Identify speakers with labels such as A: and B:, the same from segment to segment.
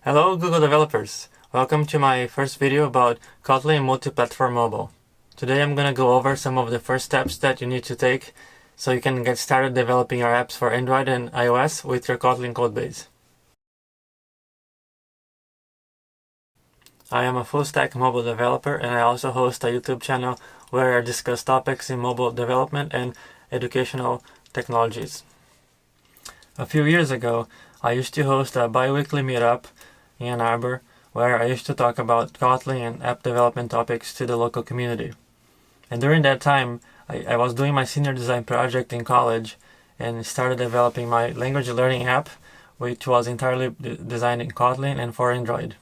A: Hello Google developers! Welcome to my first video about Kotlin multi-platform mobile. Today I'm going to go over some of the first steps that you need to take so you can get started developing your apps for Android and iOS with your Kotlin codebase. I am a full-stack mobile developer and I also host a YouTube channel where I discuss topics in mobile development and educational technologies. A few years ago, I used to host a bi-weekly meetup in Ann Arbor where I used to talk about Kotlin and app development topics to the local community. And during that time, I was doing my senior design project in college and started developing my language learning app, which was entirely designed in Kotlin and for Android.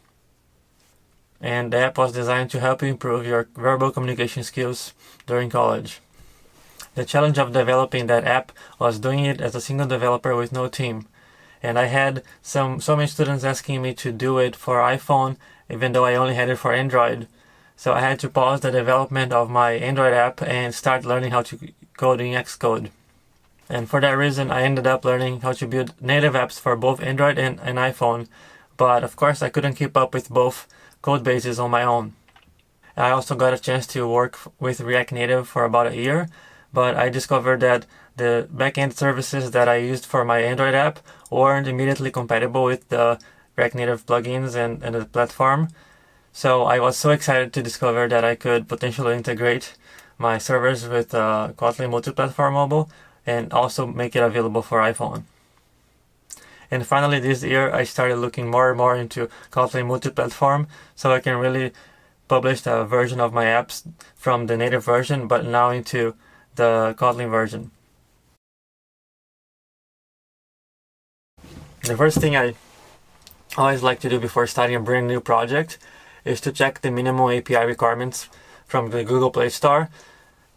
A: And the app was designed to help you improve your verbal communication skills during college. The challenge of developing that app was doing it as a single developer with no team. And I had so many students asking me to do it for iPhone, even though I only had it for Android. So I had to pause the development of my Android app and start learning how to code in Xcode. And for that reason, I ended up learning how to build native apps for both Android and iPhone. But of course, I couldn't keep up with both code bases on my own. I also got a chance to work with React Native for about a year, but I discovered that the backend services that I used for my Android app weren't immediately compatible with the React Native plugins and the platform. So I was so excited to discover that I could potentially integrate my servers with Kotlin multi-platform mobile and also make it available for iPhone. And finally this year I started looking more and more into Kotlin multi-platform so I can really publish a version of my apps from the native version but now into the Kotlin version. The first thing I always like to do before starting a brand new project is to check the minimum API requirements from the Google Play Store,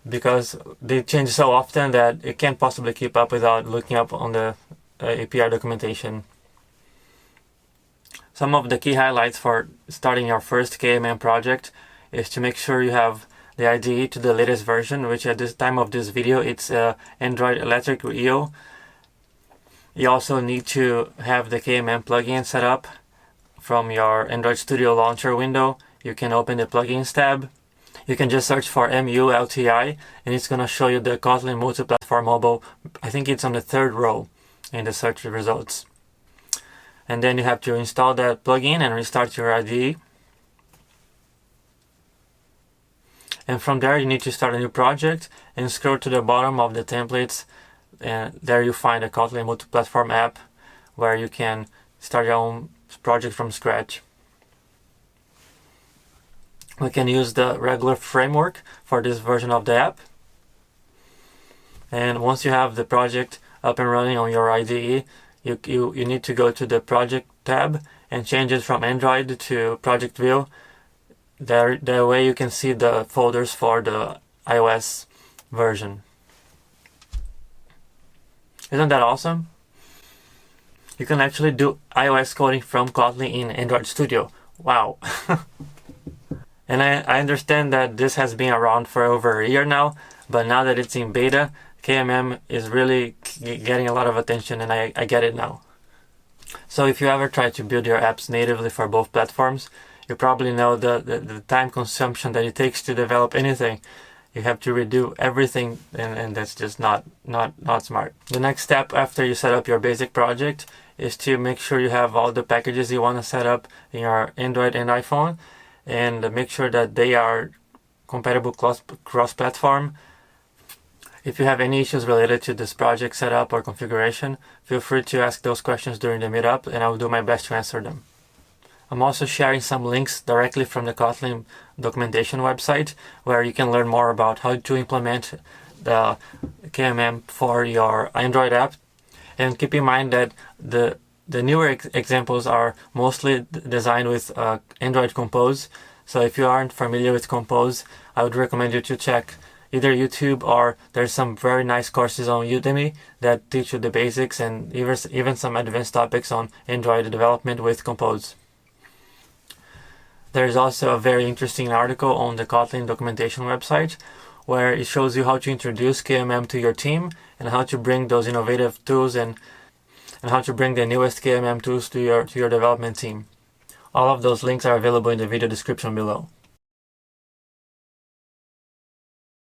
A: because they change so often that it can't possibly keep up without looking up on the API documentation. Some of the key highlights for starting your first KMM project is to make sure you have the IDE to the latest version, which at this time of this video it's Android Electric EO. You also need to have the KMM plugin set up. From your Android Studio launcher window, you can open the plugins tab. You can just search for MULTI and it's going to show you the Kotlin multi-platform mobile. I think it's on the third row in the search results. And then you have to install that plugin and restart your IDE. And from there you need to start a new project and scroll to the bottom of the templates, and there you find a Kotlin multi-platform app where you can start your own project from scratch. We can use the regular framework for this version of the app. And once you have the project up and running on your IDE, you need to go to the project tab and change it from Android to project view. That way you can see the folders for the iOS version. Isn't that awesome? You can actually do iOS coding from Kotlin in Android Studio. Wow! And I understand that this has been around for over a year now, but now that it's in beta, KMM is really getting a lot of attention, and I get it now. So if you ever try to build your apps natively for both platforms, you probably know the time consumption that it takes to develop anything. You have to redo everything, and that's just not smart. The next step after you set up your basic project is to make sure you have all the packages you want to set up in your Android and iPhone, and make sure that they are compatible cross-platform. If you have any issues related to this project setup or configuration, feel free to ask those questions during the meetup and I will do my best to answer them. I'm also sharing some links directly from the Kotlin documentation website where you can learn more about how to implement the KMM for your Android app. And keep in mind that the newer examples are mostly designed with Android Compose. So if you aren't familiar with Compose, I would recommend you to check either YouTube, or there's some very nice courses on Udemy that teach you the basics and even some advanced topics on Android development with Compose. There is also a very interesting article on the Kotlin documentation website where it shows you how to introduce KMM to your team and how to bring those innovative tools and how to bring the newest KMM tools to your development team. All of those links are available in the video description below.